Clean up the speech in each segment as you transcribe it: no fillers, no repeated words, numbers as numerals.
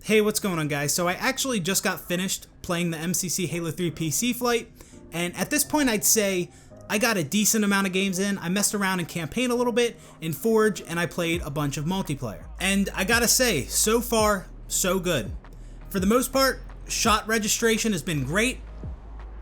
Hey, what's going on, guys? So I actually just got finished playing the MCC Halo 3 PC flight, and at this point I'd say I got a decent amount of games in. I messed around in campaign a little bit, in Forge, and I played a bunch of multiplayer. And I gotta say, so far, so good. For the most part, shot registration has been great.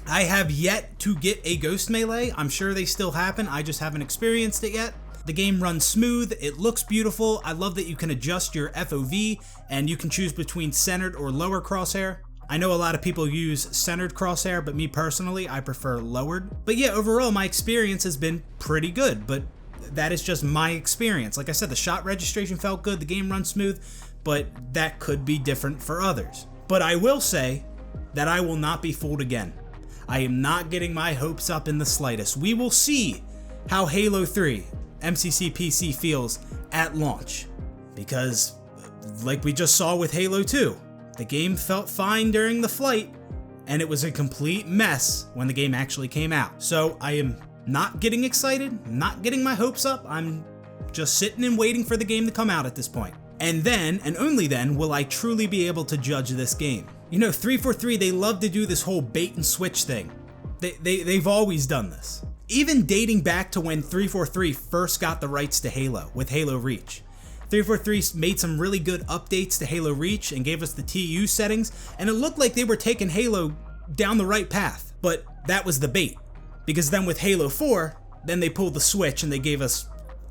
I have yet to get a ghost melee. I'm sure they still happen, I just haven't experienced it yet. The game runs smooth, it looks beautiful. I love that you can adjust your FOV and you can choose between centered or lower crosshair. I know a lot of people use centered crosshair, but me personally, I prefer lowered. But yeah, overall my experience has been pretty good, but that is just my experience. Like I said, the shot registration felt good, the game runs smooth, but that could be different for others. But I will say that I will not be fooled again. I am not getting my hopes up in the slightest. We will see how Halo 3 MCC PC feels at launch, because like we just saw with Halo 2, the game felt fine during the flight and it was a complete mess when the game actually came out. So I am not getting excited, not getting my hopes up. I'm just sitting and waiting for the game to come out at this point. And then, and only then, will I truly be able to judge this game. You know, 343, they love to do this whole bait and switch thing. They've always done this. Even dating back to when 343 first got the rights to Halo with Halo Reach. 343 made some really good updates to Halo Reach and gave us the TU settings, and it looked like they were taking Halo down the right path, but that was the bait. Because then with Halo 4, then they pulled the switch and they gave us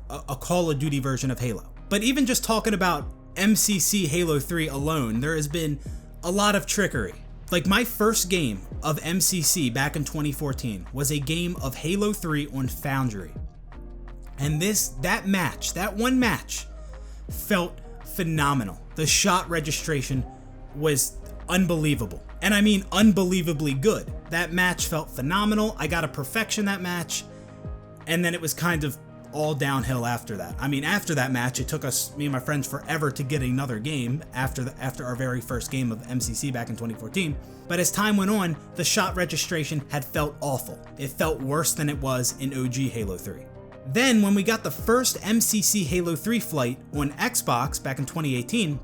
a Call of Duty version of Halo. But even just talking about MCC Halo 3 alone, there has been a lot of trickery. Like my first game of MCC back in 2014 was a game of Halo 3 on Foundry. And that one match felt phenomenal. The shot registration was unbelievable. And I mean unbelievably good. That match felt phenomenal. I got a perfection that match. And then it was kind of all downhill after that. I mean, after that match, it took us, me and my friends, forever to get another game after our very first game of MCC back in 2014. But as time went on, the shot registration had felt awful. It felt worse than it was in OG Halo 3. Then, when we got the first MCC Halo 3 flight on Xbox back in 2018,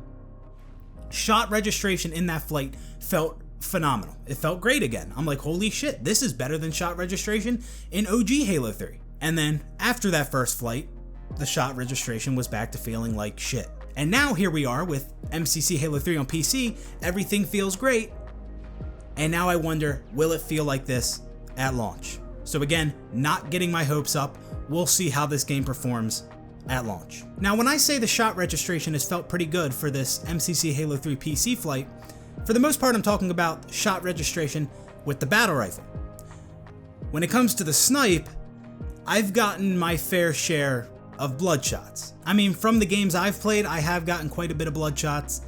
shot registration in that flight felt phenomenal. It felt great again. I'm like, holy shit, this is better than shot registration in OG Halo 3. And then, after that first flight, the shot registration was back to feeling like shit. And now here we are with MCC Halo 3 on PC, everything feels great, and now I wonder, will it feel like this at launch? So again, not getting my hopes up, we'll see how this game performs at launch. Now when I say the shot registration has felt pretty good for this MCC Halo 3 PC flight, for the most part I'm talking about shot registration with the battle rifle. When it comes to the snipe, I've gotten my fair share of bloodshots. I mean, from the games I've played, I have gotten quite a bit of bloodshots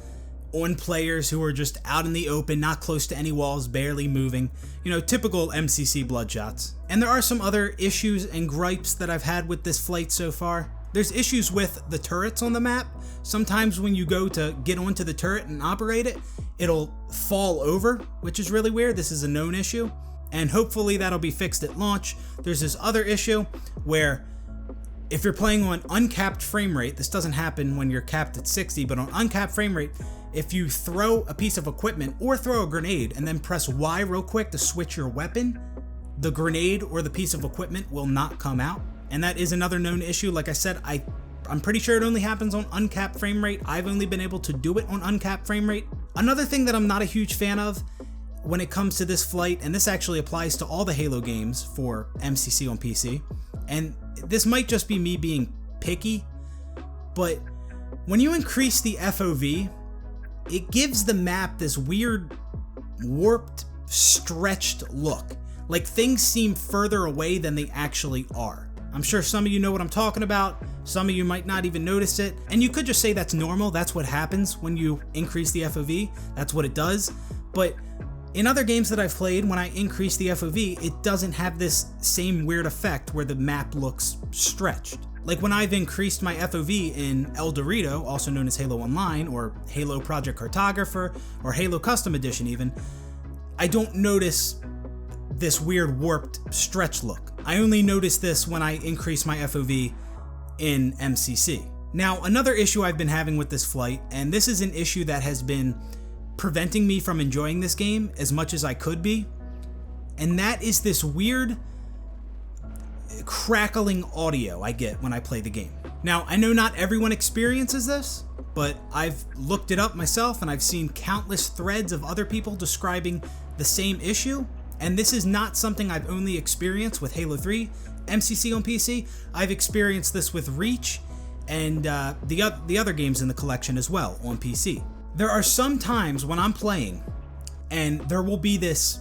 on players who are just out in the open, not close to any walls, barely moving. You know, typical MCC bloodshots. And there are some other issues and gripes that I've had with this flight so far. There's issues with the turrets on the map. Sometimes when you go to get onto the turret and operate it, it'll fall over, which is really weird. This is a known issue. And hopefully that'll be fixed at launch. There's this other issue where if you're playing on uncapped frame rate, this doesn't happen when you're capped at 60, but on uncapped frame rate, if you throw a piece of equipment or throw a grenade and then press Y real quick to switch your weapon, the grenade or the piece of equipment will not come out. And that is another known issue. Like I said, I'm pretty sure it only happens on uncapped frame rate. I've only been able to do it on uncapped frame rate. Another thing that I'm not a huge fan of when it comes to this flight, and this actually applies to all the Halo games for MCC on PC, and this might just be me being picky, but when you increase the FOV, it gives the map this weird, warped, stretched look. Like things seem further away than they actually are. I'm sure some of you know what I'm talking about, some of you might not even notice it, and you could just say that's normal, that's what happens when you increase the FOV, that's what it does, but in other games that I've played, when I increase the FOV, it doesn't have this same weird effect where the map looks stretched. Like when I've increased my FOV in El Dorito, also known as Halo Online, or Halo Project Cartographer, or Halo Custom Edition even, I don't notice this weird warped stretch look. I only notice this when I increase my FOV in MCC. Now, another issue I've been having with this flight, and this is an issue that has been preventing me from enjoying this game as much as I could be, and that is this weird crackling audio I get when I play the game. Now, I know not everyone experiences this, but I've looked it up myself and I've seen countless threads of other people describing the same issue, and this is not something I've only experienced with Halo 3 MCC on PC. I've experienced this with Reach and the other games in the collection as well on PC. There are some times when I'm playing and there will be this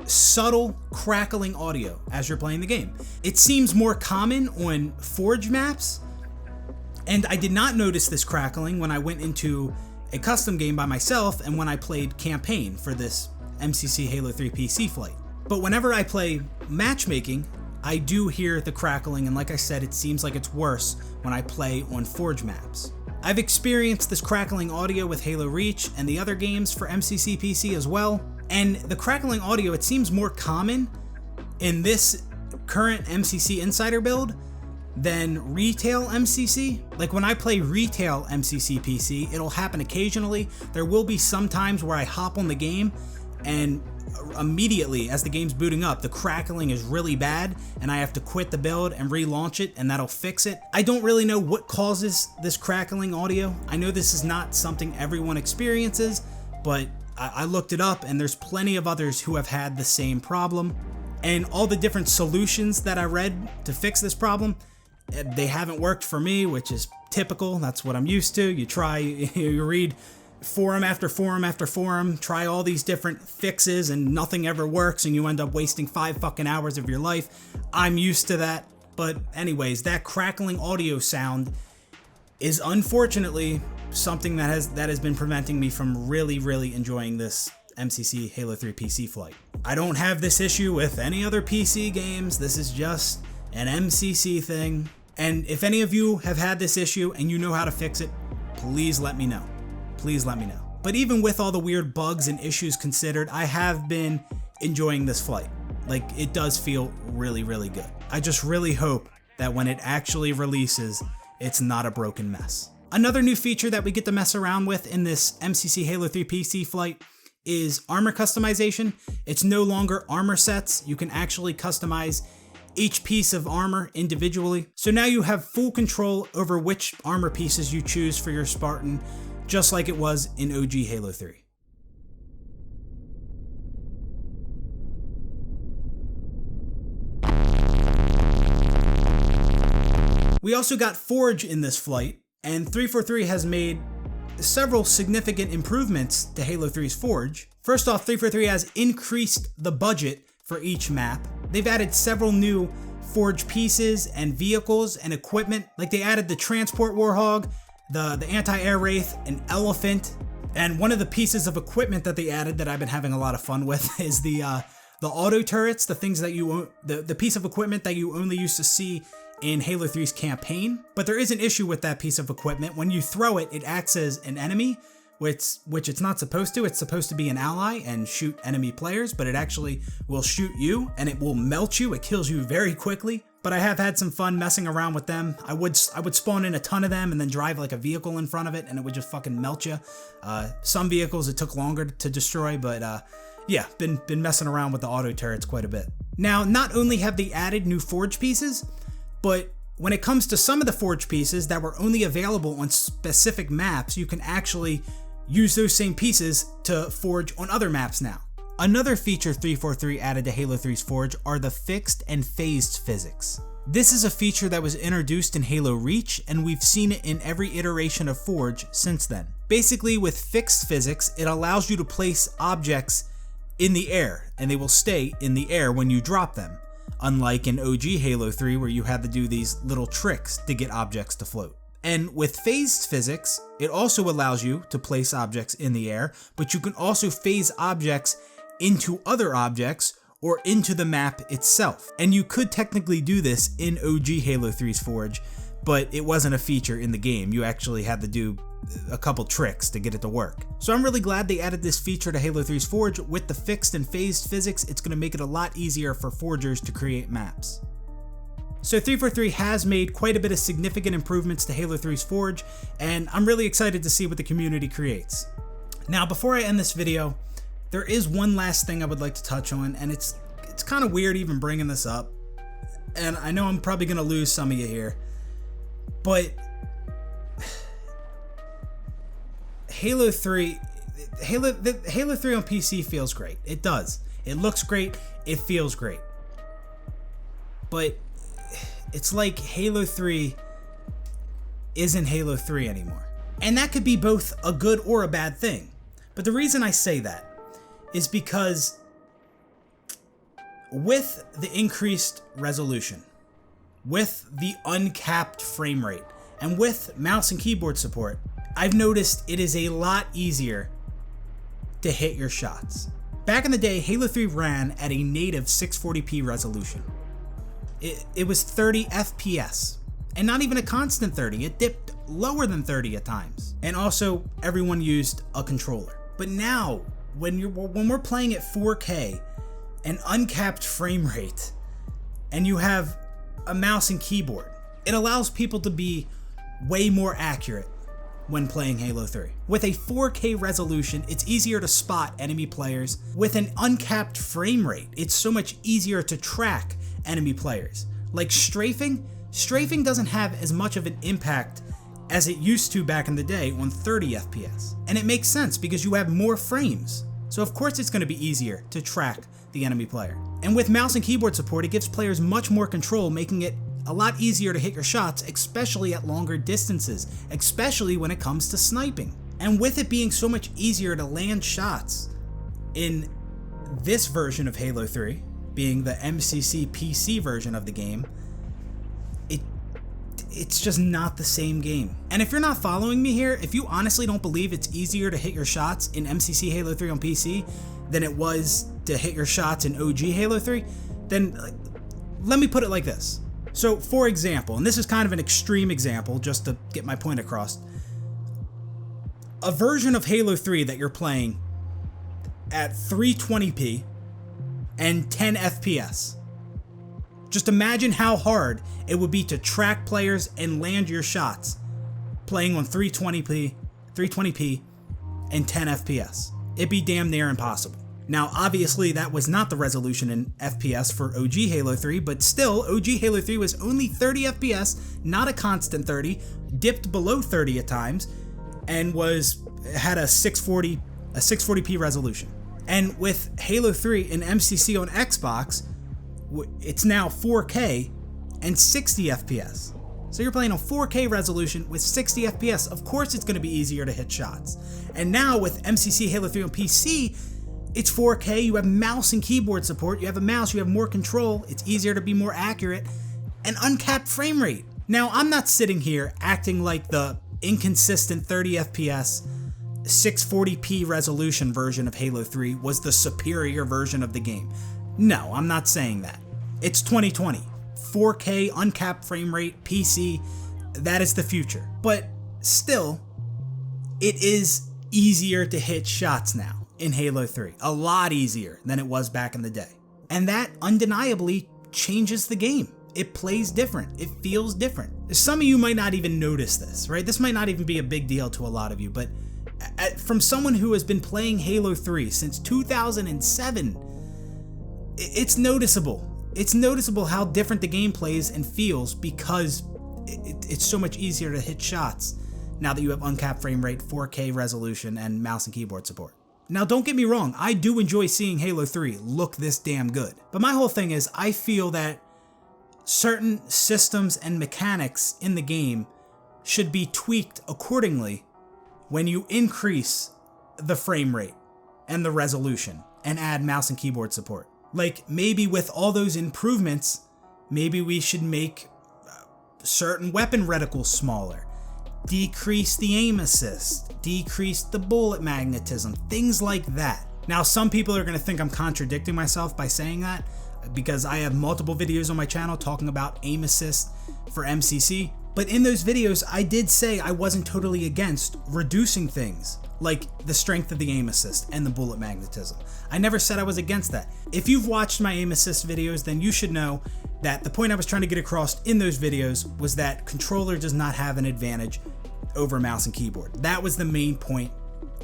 subtle crackling audio as you're playing the game. It seems more common on Forge maps, and I did not notice this crackling when I went into a custom game by myself and when I played campaign for this MCC Halo 3 PC flight. But whenever I play matchmaking, I do hear the crackling, and like I said, it seems like it's worse when I play on Forge maps. I've experienced this crackling audio with Halo Reach and the other games for MCC PC as well, and the crackling audio, it seems more common in this current MCC Insider build than retail MCC. Like when I play retail MCC PC, it'll happen occasionally. There will be some times where I hop on the game and immediately as the game's booting up, the crackling is really bad and I have to quit the build and relaunch it, and that'll fix it. I don't really know what causes this crackling audio. I know this is not something everyone experiences, but I looked it up and there's plenty of others who have had the same problem. And all the different solutions that I read to fix this problem, they haven't worked for me, which is typical. That's what I'm used to. You try, you read forum after forum after forum, try all these different fixes and nothing ever works and you end up wasting 5 fucking hours of your life. I'm used to that. But anyways, that crackling audio sound is unfortunately something that has been preventing me from really enjoying this MCC Halo 3 PC flight. I don't have this issue with any other PC games. This is just an MCC thing. And if any of you have had this issue and you know how to fix it, please let me know. Please let me know. But even with all the weird bugs and issues considered, I have been enjoying this flight. Like, it does feel really good. I just really hope that when it actually releases, it's not a broken mess. Another new feature that we get to mess around with in this MCC Halo 3 PC flight is armor customization. It's no longer armor sets. You can actually customize each piece of armor individually. So now you have full control over which armor pieces you choose for your Spartan, just like it was in OG Halo 3. We also got Forge in this flight, and 343 has made several significant improvements to Halo 3's Forge. First off, 343 has increased the budget for each map. They've added several new Forge pieces and vehicles and equipment. Like, they added the Transport Warhog, the Anti-Air Wraith, an Elephant, and one of the pieces of equipment that they added that I've been having a lot of fun with is the auto turrets, the things that the piece of equipment that you only used to see in Halo 3's campaign. But there is an issue with that piece of equipment. When you throw it, it acts as an enemy, which it's not supposed to. It's supposed to be an ally and shoot enemy players, but it actually will shoot you and it will melt you. It kills you very quickly. But I have had some fun messing around with them. I would spawn in a ton of them and then drive like a vehicle in front of it and it would just fucking melt you. Some vehicles it took longer to destroy, but yeah, been messing around with the auto turrets quite a bit. Now, not only have they added new Forge pieces, but when it comes to some of the Forge pieces that were only available on specific maps, you can actually use those same pieces to forge on other maps now. Another feature 343 added to Halo 3's Forge are the fixed and phased physics. This is a feature that was introduced in Halo Reach, and we've seen it in every iteration of Forge since then. Basically, with fixed physics, it allows you to place objects in the air, and they will stay in the air when you drop them. Unlike in OG Halo 3 where you had to do these little tricks to get objects to float. And with phased physics, it also allows you to place objects in the air, but you can also phase objects into other objects or into the map itself. And you could technically do this in OG Halo 3's Forge, but it wasn't a feature in the game. You actually had to do a couple tricks to get it to work. So I'm really glad they added this feature to Halo 3's Forge. With the fixed and phased physics, it's going to make it a lot easier for forgers to create maps. So 343 has made quite a bit of significant improvements to Halo 3's Forge, and I'm really excited to see what the community creates. Now, before I end this video, there is one last thing I would like to touch on, and it's kind of weird even bringing this up, and I know I'm probably going to lose some of you here, but Halo 3 on PC feels great. It does. It looks great. It feels great. But it's like Halo 3 isn't Halo 3 anymore. And that could be both a good or a bad thing. But the reason I say that is because with the increased resolution, with the uncapped frame rate, and with mouse and keyboard support, I've noticed it is a lot easier to hit your shots. Back in the day, Halo 3 ran at a native 640p resolution. It was 30 FPS, and not even a constant 30. It dipped lower than 30 at times. And also, everyone used a controller. But now, when we're playing at 4K, an uncapped frame rate, and you have a mouse and keyboard, it allows people to be way more accurate when playing Halo 3. With a 4K resolution, it's easier to spot enemy players. With an uncapped frame rate, it's so much easier to track enemy players. Like strafing doesn't have as much of an impact as it used to back in the day on 30 FPS. And it makes sense because you have more frames. So of course it's going to be easier to track the enemy player. And with mouse and keyboard support, it gives players much more control, making it a lot easier to hit your shots, especially at longer distances, especially when it comes to sniping. And with it being so much easier to land shots in this version of Halo 3, being the MCC PC version of the game, it's just not the same game. And if you're not following me here, if you honestly don't believe it's easier to hit your shots in MCC Halo 3 on PC than it was to hit your shots in OG Halo 3, then let me put it like this. So, for example, and this is kind of an extreme example just to get my point across, a version of Halo 3 that you're playing at 320p and 10 FPS. Just imagine how hard it would be to track players and land your shots playing on 320p and 10 FPS. It'd be damn near impossible. Now, obviously, that was not the resolution in FPS for OG Halo 3, but still, OG Halo 3 was only 30 FPS, not a constant 30, dipped below 30 at times, and had a 640p resolution. And with Halo 3 in MCC on Xbox, it's now 4K and 60 FPS. So you're playing on 4K resolution with 60 FPS. Of course, it's going to be easier to hit shots. And now with MCC Halo 3 on PC, it's 4K, you have mouse and keyboard support, you have a mouse, you have more control, it's easier to be more accurate, and uncapped frame rate. Now, I'm not sitting here acting like the inconsistent 30 FPS, 640p resolution version of Halo 3 was the superior version of the game. No, I'm not saying that. It's 2020. 4K, uncapped frame rate, PC, that is the future. But still, it is easier to hit shots now in Halo 3. A lot easier than it was back in the day. And that undeniably changes the game. It plays different. It feels different. Some of you might not even notice this, right? This might not even be a big deal to a lot of you, but from someone who has been playing Halo 3 since 2007, it's noticeable. It's noticeable how different the game plays and feels because it's so much easier to hit shots now that you have uncapped frame rate, 4K resolution, and mouse and keyboard support. Now, don't get me wrong, I do enjoy seeing Halo 3 look this damn good. But my whole thing is, I feel that certain systems and mechanics in the game should be tweaked accordingly when you increase the frame rate and the resolution and add mouse and keyboard support. Like, maybe with all those improvements, maybe we should make certain weapon reticles smaller, decrease the aim assist, decrease the bullet magnetism, things like that. Now, some people are going to think I'm contradicting myself by saying that because I have multiple videos on my channel talking about aim assist for MCC. But in those videos, I did say I wasn't totally against reducing things like the strength of the aim assist and the bullet magnetism. I never said I was against that. If you've watched my aim assist videos, then you should know that the point I was trying to get across in those videos was that controller does not have an advantage over mouse and keyboard. That was the main point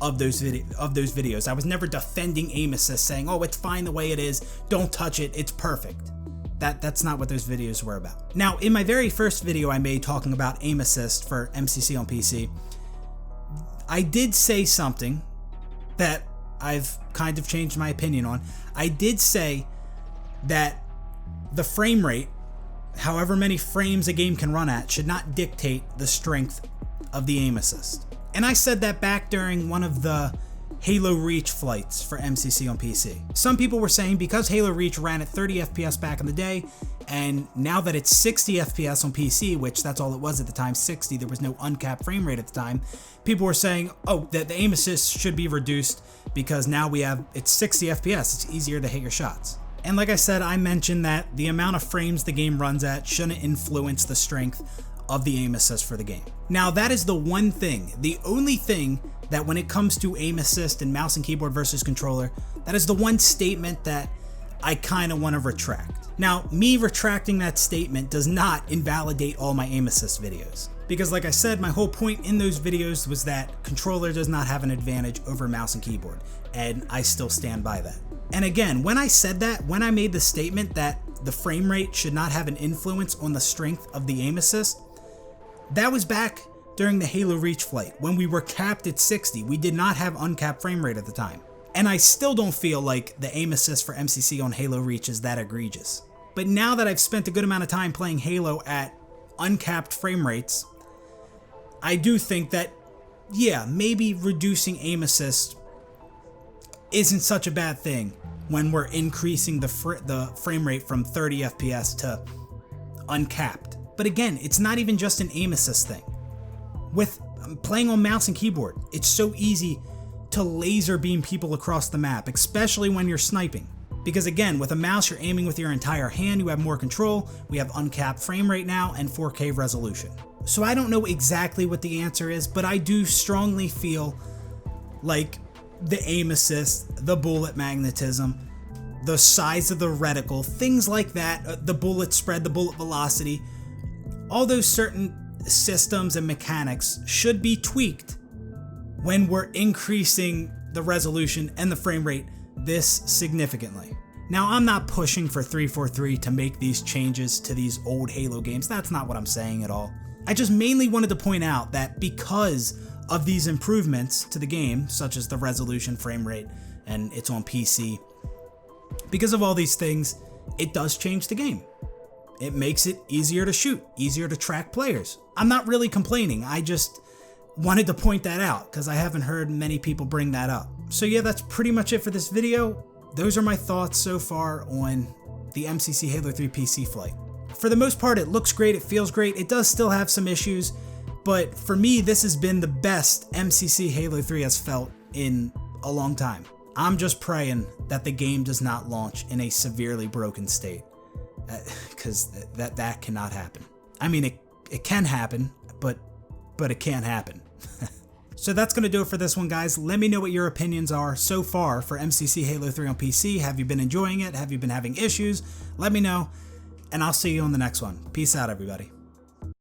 of those videos. I was never defending aim assist, saying, oh, it's fine the way it is, don't touch it, it's perfect. That's not what those videos were about. Now, in my very first video I made talking about aim assist for MCC on PC, I did say something that I've kind of changed my opinion on. I did say that the frame rate, however many frames a game can run at, should not dictate the strength of the aim assist. And I said that back during one of the Halo Reach flights for MCC on PC. Some people were saying because Halo Reach ran at 30 FPS back in the day, and now that it's 60 FPS on PC, which that's all it was at the time, 60, there was no uncapped frame rate at the time, people were saying, oh, that the aim assist should be reduced because now it's 60 FPS, it's easier to hit your shots. And like I said, I mentioned that the amount of frames the game runs at shouldn't influence the strength of the aim assist for the game. Now that is the one thing, the only thing that when it comes to aim assist and mouse and keyboard versus controller, that is the one statement that I kind of want to retract. Now, me retracting that statement does not invalidate all my aim assist videos. Because like I said, my whole point in those videos was that controller does not have an advantage over mouse and keyboard, and I still stand by that. And again, when I said that, when I made the statement that the frame rate should not have an influence on the strength of the aim assist, that was back during the Halo Reach flight, when we were capped at 60. We did not have uncapped frame rate at the time. And I still don't feel like the aim assist for MCC on Halo Reach is that egregious. But now that I've spent a good amount of time playing Halo at uncapped frame rates, I do think that, yeah, maybe reducing aim assist isn't such a bad thing when we're increasing the frame rate from 30 FPS to uncapped. But again, it's not even just an aim assist thing. With playing on mouse and keyboard, it's so easy to laser beam people across the map, especially when you're sniping. Because again, with a mouse, you're aiming with your entire hand, you have more control, we have uncapped frame rate now, and 4K resolution. So I don't know exactly what the answer is, but I do strongly feel like the aim assist, the bullet magnetism, the size of the reticle, things like that, the bullet spread, the bullet velocity, all those certain systems and mechanics should be tweaked when we're increasing the resolution and the frame rate this significantly. Now, I'm not pushing for 343 to make these changes to these old Halo games. That's not what I'm saying at all. I just mainly wanted to point out that because of these improvements to the game, such as the resolution, frame rate, and it's on PC, because of all these things, it does change the game. It makes it easier to shoot, easier to track players. I'm not really complaining, I just wanted to point that out because I haven't heard many people bring that up. So yeah, that's pretty much it for this video. Those are my thoughts so far on the MCC Halo 3 PC flight. For the most part, it looks great, it feels great, it does still have some issues, but for me, this has been the best MCC Halo 3 has felt in a long time. I'm just praying that the game does not launch in a severely broken state, because that cannot happen. I mean, it can happen, but it can't happen. So that's going to do it for this one, guys. Let me know what your opinions are so far for MCC Halo 3 on PC. Have you been enjoying it? Have you been having issues? Let me know, and I'll see you on the next one. Peace out, everybody.